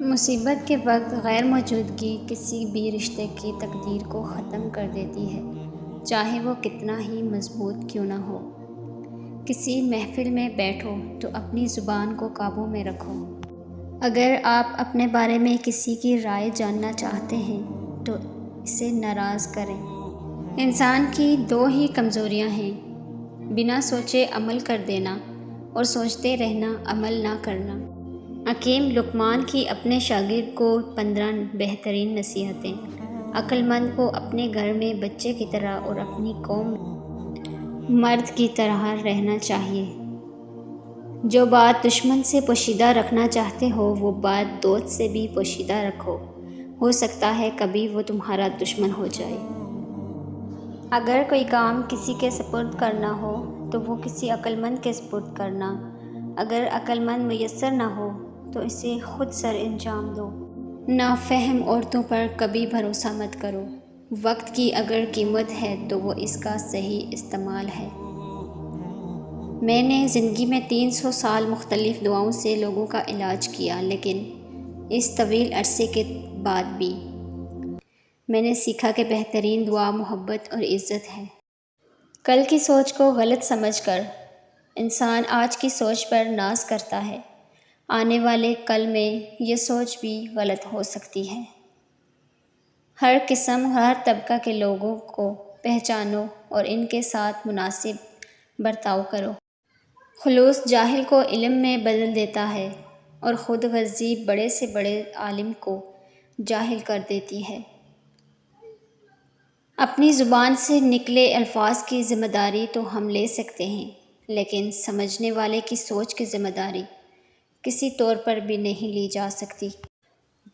مصیبت کے وقت غیر موجودگی کسی بھی رشتے کی تقدیر کو ختم کر دیتی ہے، چاہے وہ کتنا ہی مضبوط کیوں نہ ہو۔ کسی محفل میں بیٹھو تو اپنی زبان کو قابو میں رکھو۔ اگر آپ اپنے بارے میں کسی کی رائے جاننا چاہتے ہیں تو اسے ناراض کریں۔ انسان کی دو ہی کمزوریاں ہیں: بنا سوچے عمل کر دینا اور سوچتے رہنا عمل نہ کرنا۔ حکیم لقمان کی اپنے شاگرد کو 15 بہترین نصیحتیں۔ عقل مند کو اپنے گھر میں بچے کی طرح اور اپنی قوم میں مرد کی طرح رہنا چاہیے۔ جو بات دشمن سے پوشیدہ رکھنا چاہتے ہو وہ بات دوست سے بھی پوشیدہ رکھو، ہو سکتا ہے کبھی وہ تمہارا دشمن ہو جائے۔ اگر کوئی کام کسی کے سپرد کرنا ہو تو وہ کسی عقل مند کے سپرد کرنا۔ اگر عقل مند میسر نہ ہو تو اسے خود سر انجام دو۔ نافہم عورتوں پر کبھی بھروسہ مت کرو۔ وقت کی اگر قیمت ہے تو وہ اس کا صحیح استعمال ہے۔ میں نے زندگی میں 300 سال مختلف دعاؤں سے لوگوں کا علاج کیا، لیکن اس طویل عرصے کے بعد بھی میں نے سیکھا کہ بہترین دعا محبت اور عزت ہے۔ کل کی سوچ کو غلط سمجھ کر انسان آج کی سوچ پر ناز کرتا ہے۔ آنے والے کل میں یہ سوچ بھی غلط ہو سکتی ہے۔ ہر قسم، ہر طبقہ کے لوگوں کو پہچانو اور ان کے ساتھ مناسب برتاؤ کرو۔ خلوص جاہل کو علم میں بدل دیتا ہے اور خود غرضی بڑے سے بڑے عالم کو جاہل کر دیتی ہے۔ اپنی زبان سے نکلے الفاظ کی ذمہ داری تو ہم لے سکتے ہیں، لیکن سمجھنے والے کی سوچ کی ذمہ داری کسی طور پر بھی نہیں لی جا سکتی۔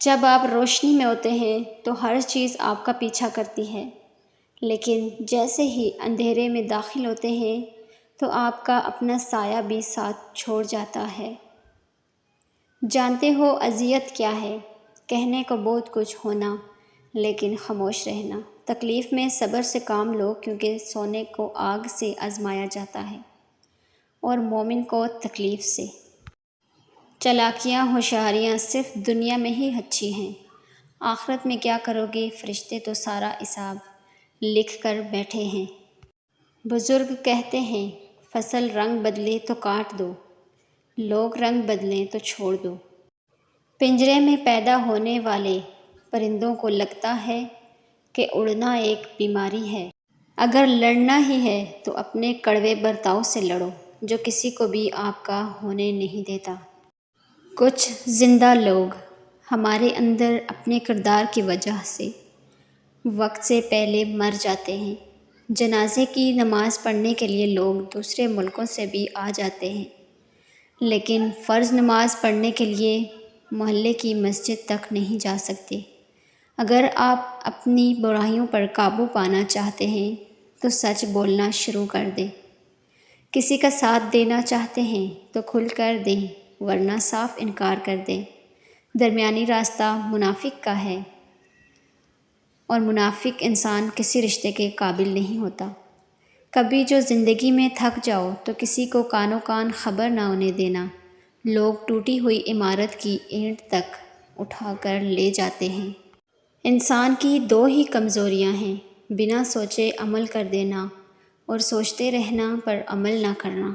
جب آپ روشنی میں ہوتے ہیں تو ہر چیز آپ کا پیچھا کرتی ہے، لیکن جیسے ہی اندھیرے میں داخل ہوتے ہیں تو آپ کا اپنا سایہ بھی ساتھ چھوڑ جاتا ہے۔ جانتے ہو اذیت کیا ہے؟ کہنے کو بہت کچھ ہونا لیکن خاموش رہنا۔ تکلیف میں صبر سے کام لو، کیونکہ سونے کو آگ سے آزمایا جاتا ہے اور مومن کو تکلیف سے۔ چالاکیاں، ہوشیاریاں صرف دنیا میں ہی اچھی ہیں، آخرت میں کیا کرو گے؟ فرشتے تو سارا حساب لکھ کر بیٹھے ہیں۔ بزرگ کہتے ہیں، فصل رنگ بدلے تو کاٹ دو، لوگ رنگ بدلیں تو چھوڑ دو۔ پنجرے میں پیدا ہونے والے پرندوں کو لگتا ہے کہ اڑنا ایک بیماری ہے۔ اگر لڑنا ہی ہے تو اپنے کڑوے برتاؤ سے لڑو جو کسی کو بھی آپ کا ہونے نہیں دیتا۔ کچھ زندہ لوگ ہمارے اندر اپنے کردار کی وجہ سے وقت سے پہلے مر جاتے ہیں۔ جنازے کی نماز پڑھنے کے لیے لوگ دوسرے ملکوں سے بھی آ جاتے ہیں، لیکن فرض نماز پڑھنے کے لیے محلے کی مسجد تک نہیں جا سکتے۔ اگر آپ اپنی برائیوں پر قابو پانا چاہتے ہیں تو سچ بولنا شروع کر دیں۔ کسی کا ساتھ دینا چاہتے ہیں تو کھل کر دیں، ورنہ صاف انکار کر دیں۔ درمیانی راستہ منافق کا ہے اور منافق انسان کسی رشتے کے قابل نہیں ہوتا۔ کبھی جو زندگی میں تھک جاؤ تو کسی کو کانوں کان خبر نہ ہونے دینا۔ لوگ ٹوٹی ہوئی عمارت کی اینٹ تک اٹھا کر لے جاتے ہیں۔ انسان کی دو ہی کمزوریاں ہیں: بنا سوچے عمل کر دینا اور سوچتے رہنا پر عمل نہ کرنا۔